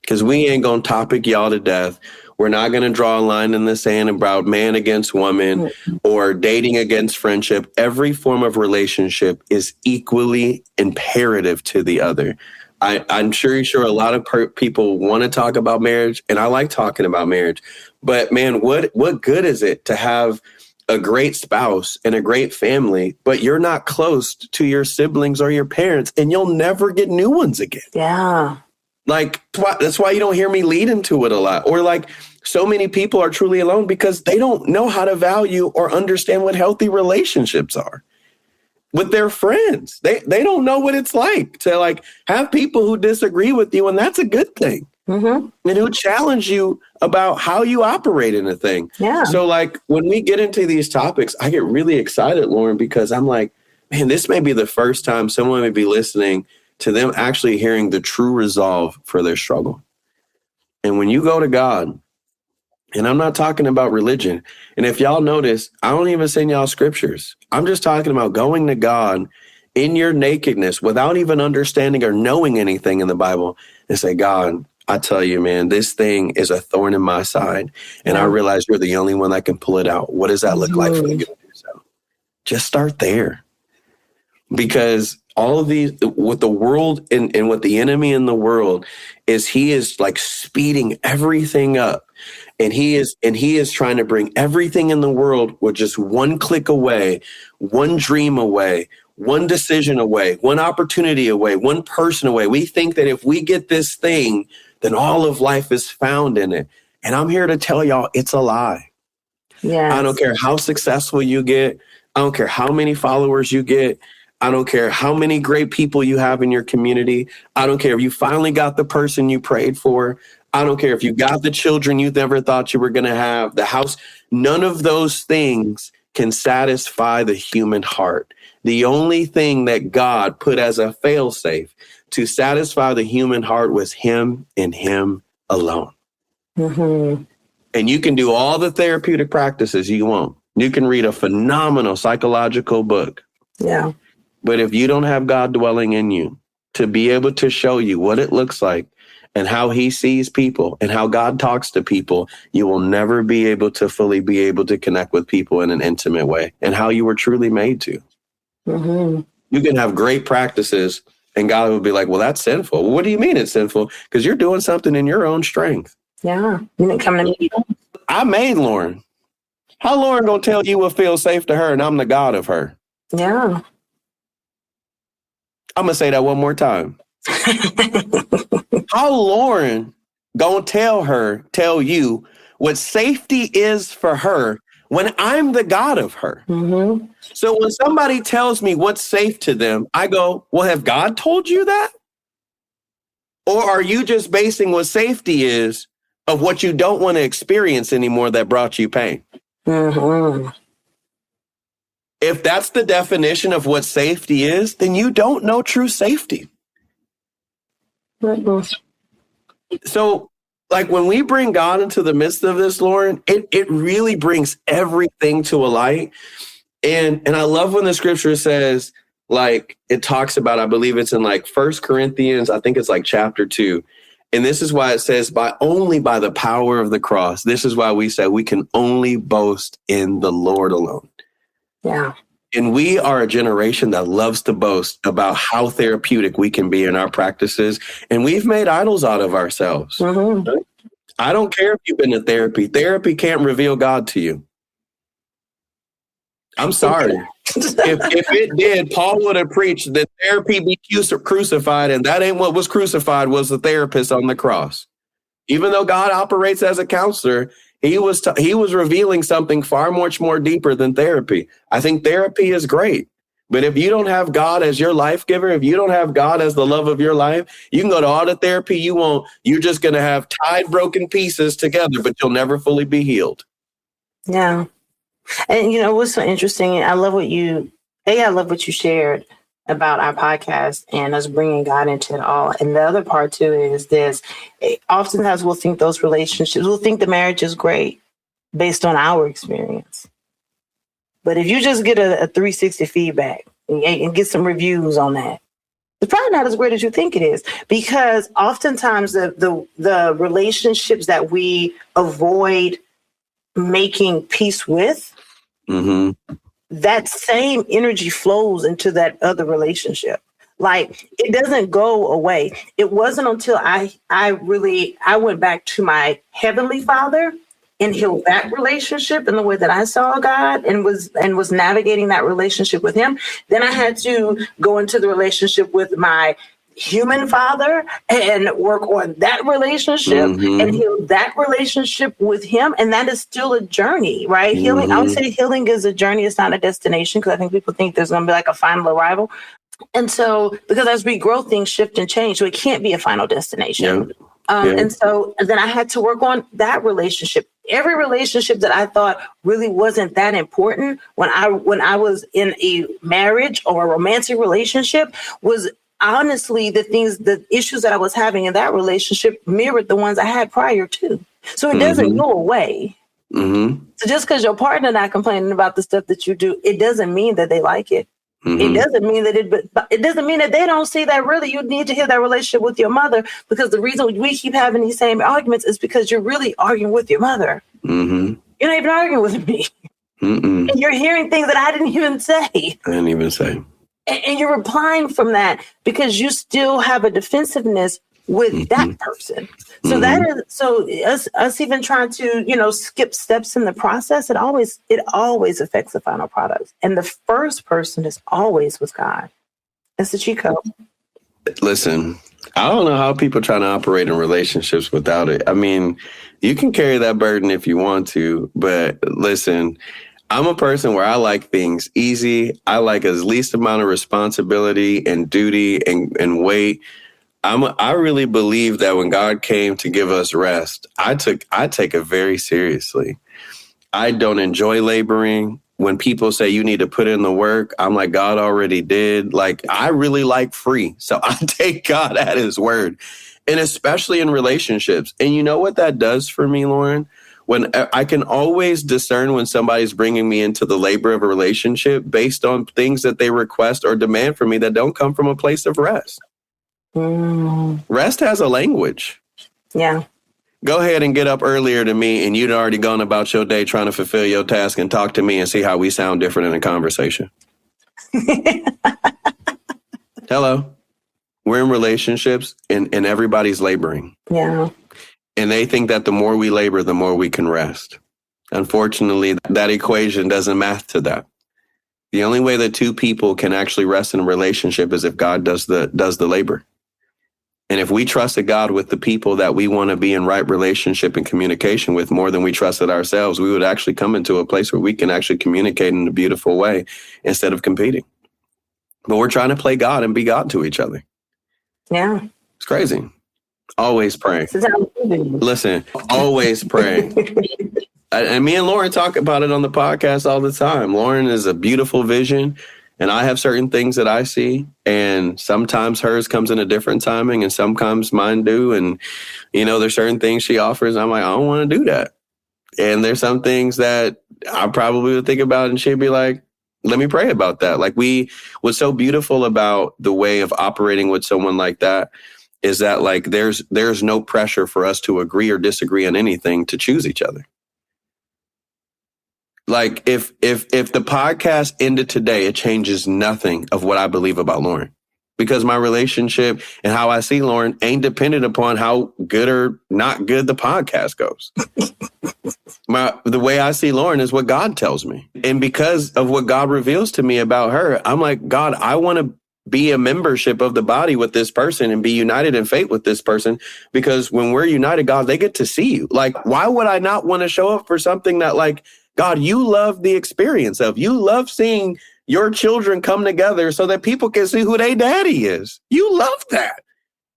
Because we ain't going to topic y'all to death. We're not going to draw a line in the sand about man against woman or dating against friendship. Every form of relationship is equally imperative to the other. I'm sure a lot of people want to talk about marriage, and I like talking about marriage. But man, what good is it to have a great spouse and a great family, but you're not close to your siblings or your parents, and you'll never get new ones again? Yeah. Like, that's why you don't hear me lead into it a lot. Or like, so many people are truly alone because they don't know how to value or understand what healthy relationships are with their friends. They don't know what it's like to like have people who disagree with you, and that's a good thing. And who challenge you about how you operate in a thing. Yeah. So like when we get into these topics, I get really excited, Lauren, because I'm like, man, this may be the first time someone may be listening to them actually hearing the true resolve for their struggle. And when you go to God, and I'm not talking about religion, and if y'all notice, I don't even send y'all scriptures. I'm just talking about going to God in your nakedness without even understanding or knowing anything in the Bible and say, God, I tell you, man, this thing is a thorn in my side. And I realize you're the only one that can pull it out. What does that look like for you to do so? Just start there. Because all of these, what the world and what the enemy in the world is, he is like speeding everything up. And he is trying to bring everything in the world with just one click away, one dream away, one decision away, one opportunity away, one person away. We think that if we get this thing, then all of life is found in it. And I'm here to tell y'all it's a lie. Yes. I don't care how successful you get. I don't care how many followers you get. I don't care how many great people you have in your community. I don't care if you finally got the person you prayed for. I don't care if you got the children you never thought you were going to have, the house. None of those things can satisfy the human heart. The only thing that God put as a failsafe to satisfy the human heart was him and him alone. And you can do all the therapeutic practices you want. You can read a phenomenal psychological book. Yeah. But if you don't have God dwelling in you to be able to show you what it looks like and how he sees people and how God talks to people, you will never be able to fully be able to connect with people in an intimate way and how you were truly made to. You can have great practices and God will be like, well, that's sinful. Well, what do you mean it's sinful? Because you're doing something in your own strength. Yeah. You didn't come to me. I made Lauren. How Lauren gonna tell you what feels safe to her and I'm the God of her? Yeah. I'm gonna say that one more time. How Lauren gonna tell you what safety is for her when I'm the God of her? So when somebody tells me what's safe to them, I go, well, have God told you that? Or are you just basing what safety is of what you don't want to experience anymore that brought you pain? If that's the definition of what safety is, then you don't know true safety. So, like when we bring God into the midst of this, Lauren, it really brings everything to a light. And I love when the scripture says, like, it talks about, I believe it's in like 1 Corinthians, I think it's like chapter 2. And this is why it says, only by the power of the cross. This is why we say we can only boast in the Lord alone. Yeah. And we are a generation that loves to boast about how therapeutic we can be in our practices. And we've made idols out of ourselves. I don't care if you've been to therapy. Therapy can't reveal God to you. I'm sorry. If it did, Paul would have preached that therapy be crucified, and that ain't what was crucified, was the therapist on the cross. Even though God operates as a counselor, he was revealing something far much more deeper than therapy. I think therapy is great, but if you don't have God as your life giver, if you don't have God as the love of your life, you can go to all the therapy you want. You're just going to have tied broken pieces together, but you'll never fully be healed. Yeah. And you know what's so interesting? I love what you shared about our podcast and us bringing God into it all. And the other part too is this: oftentimes we'll think we'll think the marriage is great based on our experience. But if you just get a 360 feedback and get some reviews on that, it's probably not as great as you think it is, because oftentimes the relationships that we avoid making peace with, that same energy flows into that other relationship. Like, it doesn't go away. It wasn't until I went back to my Heavenly Father and healed that relationship in the way that I saw God and was navigating that relationship with him. Then I had to go into the relationship with my human father and work on that relationship and heal that relationship with him. And that is still a journey, right? Healing, I would say healing is a journey. It's not a destination, because I think people think there's going to be like a final arrival. And so, because as we grow, things shift and change. So it can't be a final destination. And so then I had to work on that relationship. Every relationship that I thought really wasn't that important when I was in a marriage or a romantic relationship was honestly the issues that I was having in that relationship mirrored the ones I had prior to. So it doesn't go away. So just because your partner not complaining about the stuff that you do, it doesn't mean that they like it. It doesn't mean that it doesn't mean that they don't see that really you need to heal that relationship with your mother, because the reason we keep having these same arguments is because you're really arguing with your mother. You're not even arguing with me. And you're hearing things that I didn't even say. And you're replying from that because you still have a defensiveness with that person. So that is us even trying to, skip steps in the process. It always affects the final product. And the first person is always with God. That's the cheat code. Listen, I don't know how people trying to operate in relationships without it. I mean, you can carry that burden if you want to, but listen, I'm a person where I like things easy. I like as least amount of responsibility and duty and weight. I really believe that when God came to give us rest, I take it very seriously. I don't enjoy laboring. When people say you need to put in the work, I'm like, God already did. Like, I really like free. So I take God at his word, and especially in relationships. And you know what that does for me, Lauren? When I can always discern when somebody's bringing me into the labor of a relationship based on things that they request or demand from me that don't come from a place of rest. Rest has a language. Yeah. Go ahead and get up earlier than me, and you'd already gone about your day trying to fulfill your task, and talk to me and see how we sound different in a conversation. Hello. We're in relationships and everybody's laboring. Yeah. And they think that the more we labor, the more we can rest. Unfortunately, that equation doesn't math to that. The only way that two people can actually rest in a relationship is if God does the labor. And if we trusted God with the people that we want to be in right relationship and communication with more than we trusted ourselves, we would actually come into a place where we can actually communicate in a beautiful way instead of competing. But we're trying to play God and be God to each other. Yeah. It's crazy. Always pray. Listen, always pray. And me and Lauren talk about it on the podcast all the time. Lauren is a beautiful vision, and I have certain things that I see, and sometimes hers comes in a different timing, and sometimes mine do. And, there's certain things she offers. I'm like, I don't want to do that. And there's some things that I probably would think about, and she'd be like, let me pray about that. Like, what's so beautiful about the way of operating with someone like that is that, like, there's no pressure for us to agree or disagree on anything to choose each other. Like, if the podcast ended today, it changes nothing of what I believe about Lauren, because my relationship and how I see Lauren ain't dependent upon how good or not good the podcast goes. The way I see Lauren is what God tells me. And because of what God reveals to me about her, I'm like, God, I want to be a membership of the body with this person and be united in faith with this person, because when we're united, God, they get to see you. Like, why would I not want to show up for something that, like, God, you love the experience of, you love seeing your children come together so that people can see who their daddy is. You love that.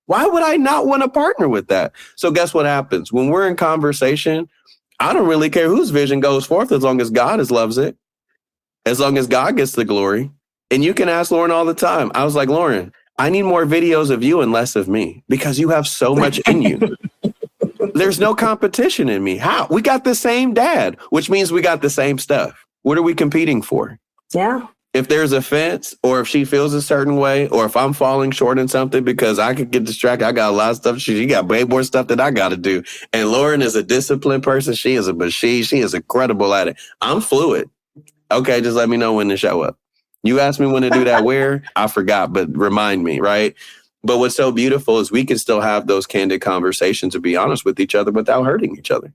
Why would I not want to partner with that? So guess what happens? When we're in conversation, I don't really care whose vision goes forth as long as God loves it, as long as God gets the glory. And you can ask Lauren all the time. I was like, Lauren, I need more videos of you and less of me, because you have so much in you. There's no competition in me. How? We got the same dad, which means we got the same stuff. What are we competing for? Yeah. If there's offense, or if she feels a certain way, or if I'm falling short in something because I could get distracted, I got a lot of stuff. She got way more stuff that I got to do. And Lauren is a disciplined person. She is a machine. She is incredible at it. I'm fluid. Okay, just let me know when to show up. You asked me when to do that where? I forgot, but remind me, right? But what's so beautiful is we can still have those candid conversations and be honest with each other without hurting each other.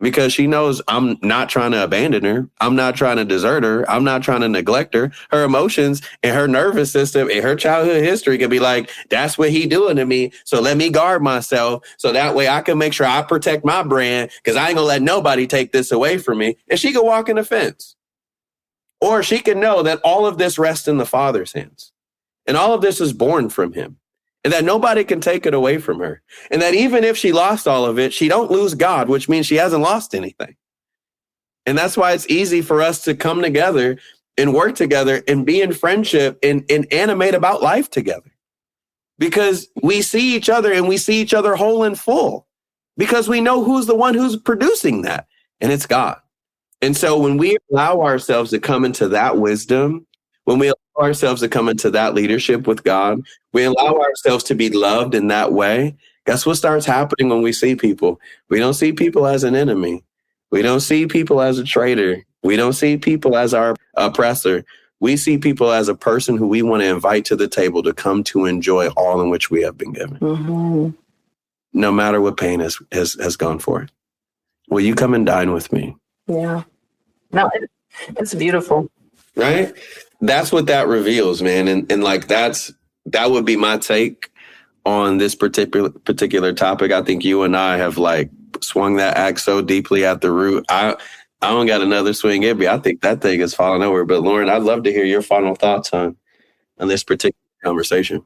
because she knows I'm not trying to abandon her. I'm not trying to desert her. I'm not trying to neglect her. Her emotions and her nervous system and her childhood history can be like, that's what he doing to me. So let me guard myself. So that way I can make sure I protect my brand, because I ain't gonna let nobody take this away from me. And she can walk in the fence. Or she can know that all of this rests in the Father's hands. And all of this is born from him. And that nobody can take it away from her. And that even if she lost all of it, she don't lose God, which means she hasn't lost anything. And that's why it's easy for us to come together and work together and be in friendship and animate about life together. Because we see each other and we see each other whole and full. Because we know who's the one who's producing that. And it's God. And so when we allow ourselves to come into that wisdom, when we allow ourselves to come into that leadership with God, we allow ourselves to be loved in that way. Guess what starts happening when we see people? We don't see people as an enemy. We don't see people as a traitor. We don't see people as our oppressor. We see people as a person who we want to invite to the table to come to enjoy all in which we have been given. Mm-hmm. No matter what pain has gone for it. Will you come and dine with me? Yeah. No, it's beautiful. Right? That's what that reveals, man. And like that would be my take on this particular topic. I think you and I have like swung that axe so deeply at the root. I don't got another swing at me. I think that thing is falling over. But Lauren, I'd love to hear your final thoughts on this particular conversation.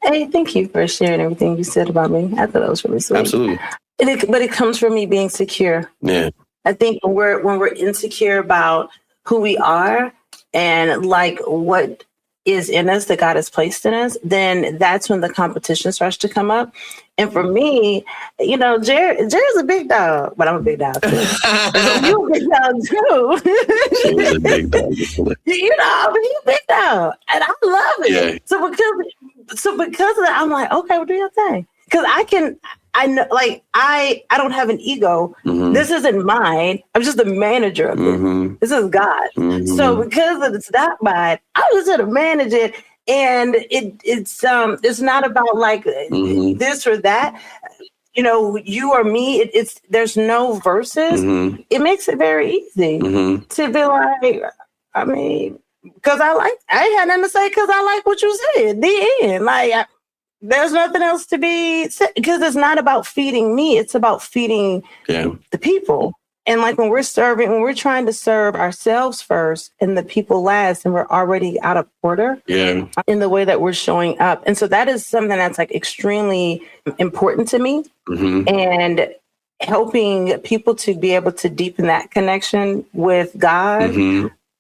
Hey, thank you for sharing everything you said about me. I thought that was really sweet. Absolutely. But it comes from me being secure. Yeah. I think when we're insecure about who we are and like what is in us that God has placed in us, then that's when the competition starts to come up. And for me, Jerry's a big dog, but I'm a big dog too. You're a big dog too. She's a big dog. But you're a big dog, and I love it. Yeah. So because of that, I'm like, okay, well, do your thing. Because I know, like, I don't have an ego. Mm-hmm. This isn't mine. I'm just the manager of it. Mm-hmm. This is God. Mm-hmm. So because it's not mine, I'm just going to manage it. And it's not about like this or that. You or me. There's no verses. Mm-hmm. It makes it very easy to be like, I mean, because I had nothing to say because I like what you said. The end. Like, there's nothing else to be said, because it's not about feeding me. It's about feeding the people. And like when we're trying to serve ourselves first and the people last, and we're already out of order in the way that we're showing up. And so that is something that's like extremely important to me. Mm-hmm. And helping people to be able to deepen that connection with God,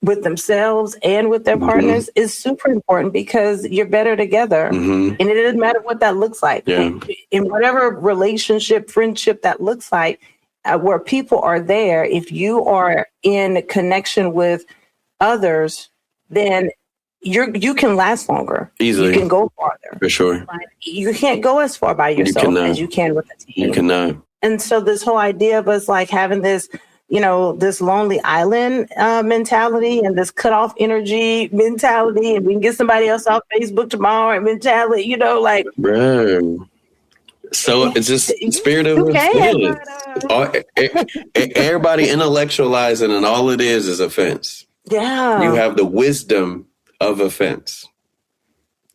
with themselves and with their partners is super important, because you're better together. And it doesn't matter what that looks like. In whatever relationship, friendship that looks like, where people are there, if you are in connection with others, then you can last longer. Easily. You can go farther. For sure. Like, you can't go as far by yourself as you can with a team. You cannot. And so this whole idea of us like having this, this lonely island mentality and this cutoff energy mentality, and we can get somebody else off Facebook tomorrow and mentality, like. Bro. So it's just spirit of feelings. Everybody intellectualizing, and all it is offense. Yeah. You have the wisdom of offense.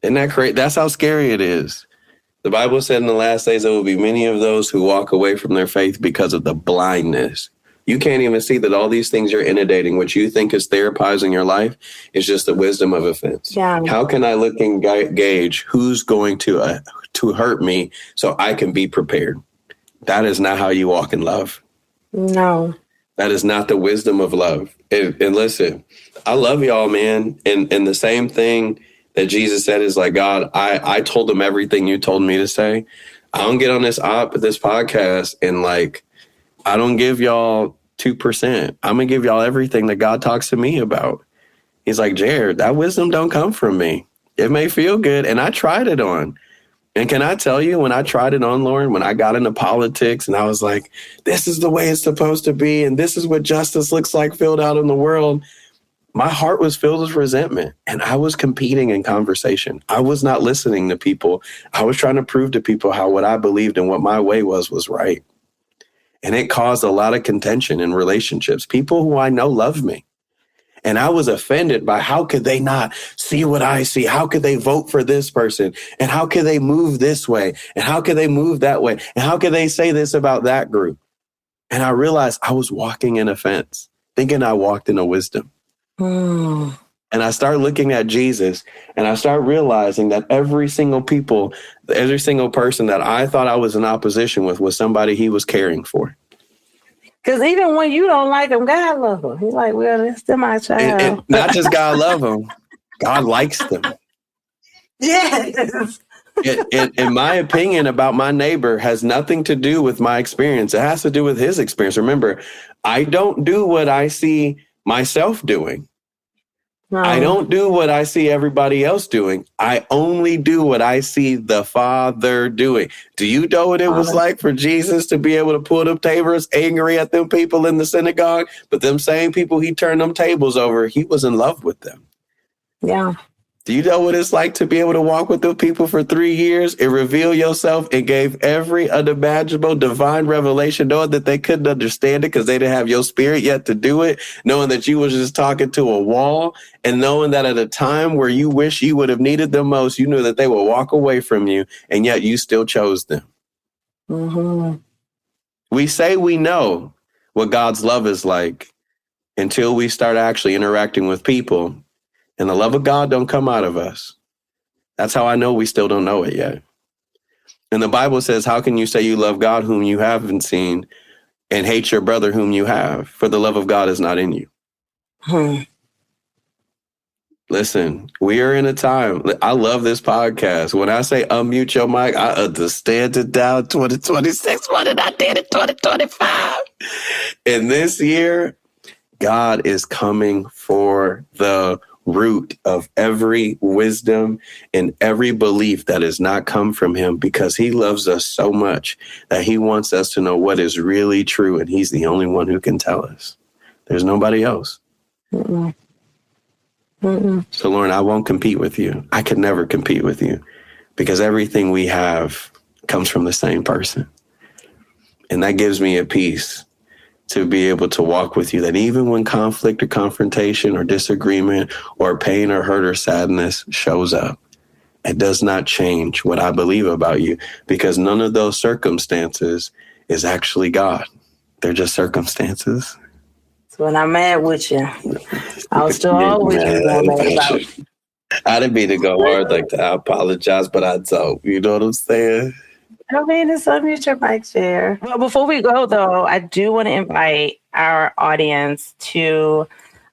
Isn't that crazy? That's how scary it is. The Bible said in the last days there will be many of those who walk away from their faith because of the blindness. You can't even see that all these things you're inundating, what you think is therapizing your life, is just the wisdom of offense. Yeah. How can I look and gauge who's going to hurt me so I can be prepared? That is not how you walk in love. No. That is not the wisdom of love. And listen, I love y'all, man. And the same thing that Jesus said is like, God, I told them everything you told me to say. I don't get on this podcast and like, I don't give y'all 2%. I'm going to give y'all everything that God talks to me about. He's like, Jared, that wisdom don't come from me. It may feel good. And I tried it on. And can I tell you, when I tried it on, Lauren, when I got into politics and I was like, this is the way it's supposed to be, and this is what justice looks like filled out in the world, my heart was filled with resentment, and I was competing in conversation. I was not listening to people. I was trying to prove to people how what I believed and what my way was right. And it caused a lot of contention in relationships. People who I know love me. And I was offended by how could they not see what I see? How could they vote for this person? And how could they move this way? And how could they move that way? And how could they say this about that group? And I realized I was walking in offense, thinking I walked in a wisdom. And I started looking at Jesus, and I started realizing that every single person that I thought I was in opposition with was somebody he was caring for. Because even when you don't like them, God love them. He's like, well, it's still my child. And not just God love them, God likes them. Yes. In my opinion about my neighbor has nothing to do with my experience. It has to do with his experience. Remember, I don't do what I see myself doing. No. I don't do what I see everybody else doing. I only do what I see the Father doing. Do you know what it was like for Jesus to be able to pull them tables, angry at them people in the synagogue? But them same people he turned them tables over, he was in love with them. Yeah. Do you know what it's like to be able to walk with those people for 3 years and reveal yourself and gave every unimaginable divine revelation, knowing that they couldn't understand it because they didn't have your spirit yet to do it, knowing that you was just talking to a wall, and knowing that at a time where you wish you would have needed them most, you knew that they would walk away from you, and yet you still chose them. Mm-hmm. We say we know what God's love is like until we start actually interacting with people. And the love of God don't come out of us. That's how I know we still don't know it yet. And the Bible says, how can you say you love God whom you haven't seen and hate your brother whom you have? For the love of God is not in you. Listen, we are in a time. I love this podcast. When I say unmute your mic, I understand it down 2026 more than I did in 2025. And this year, God is coming for the root of every wisdom and every belief that has not come from him, because he loves us so much that he wants us to know what is really true. And he's the only one who can tell us. There's nobody else. Mm-mm. Mm-mm. So, Lauren, I won't compete with you. I could never compete with you because everything we have comes from the same person. And that gives me a peace to be able to walk with you, that even when conflict or confrontation or disagreement or pain or hurt or sadness shows up, it does not change what I believe about you, because none of those circumstances is actually God. They're just circumstances. So when I'm mad with you, I'll still always be mad about you. I didn't mean to go hard like that. I apologize, but I don't. You know what I'm saying? I mean, it's unmute your mic, share. Well, before we go, though, I do want to invite our audience to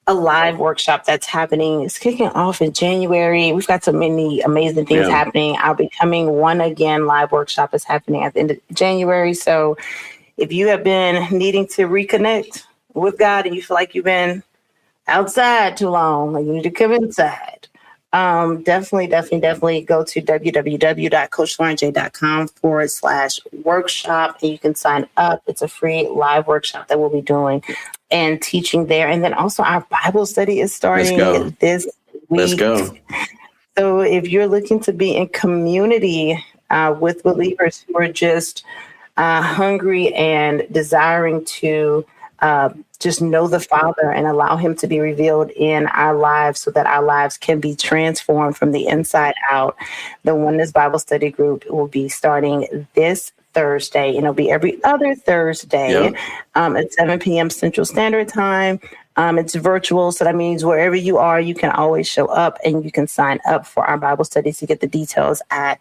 a live workshop that's happening. It's kicking off in January. We've got so many amazing things happening. Our Becoming One Again live workshop is happening at the end of January. So if you have been needing to reconnect with God and you feel like you've been outside too long, like you need to come inside, definitely go to www.coachlaurenj.com/workshop and you can sign up. It's a free live workshop that we'll be doing and teaching there. And then also our Bible study is starting this week. Let's go. So if you're looking to be in community with believers who are just hungry and desiring to just know the Father and allow him to be revealed in our lives so that our lives can be transformed from the inside out, the Oneness Bible Study Group will be starting this Thursday, and it'll be every other Thursday at 7 p.m. Central Standard Time. It's virtual, so that means wherever you are, you can always show up and you can sign up for our Bible studies. To get the details at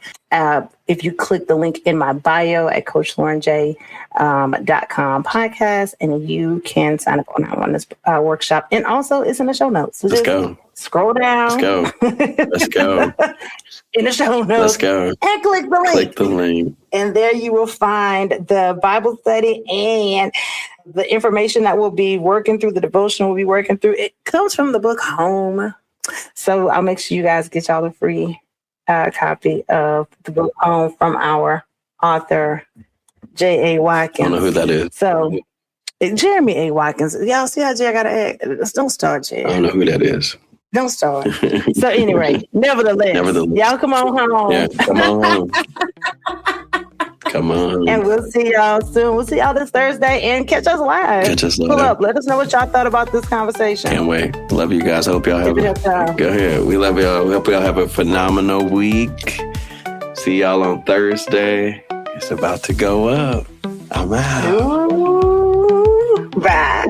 if you click the link in my bio at CoachLaurenJ.com podcast, and you can sign up on this workshop. And also, it's in the show notes. So let's go. Scroll down. Let's go. In the show notes. Let's go. And click the link. Click the link. And there you will find the Bible study and the information that we'll be working through, the devotion we'll be working through. It comes from the book Home. So I'll make sure you guys get y'all a free copy of the book Home from our author, J.A. Watkins. I don't know who that is. So Jeremy A. Watkins. Y'all see how Jay got to act? Don't start, Jay. I don't know who that is. Don't start. So anyway, nevertheless, y'all come on home. Yeah, come on home. Come on. And we'll see y'all soon. We'll see y'all this Thursday and catch us live. Catch us live. Pull up. Let us know what y'all thought about this conversation. Can't wait. Love you guys. Hope y'all have go ahead. We love y'all. We hope y'all have a phenomenal week. See y'all on Thursday. It's about to go up. I'm out. Ooh, bye.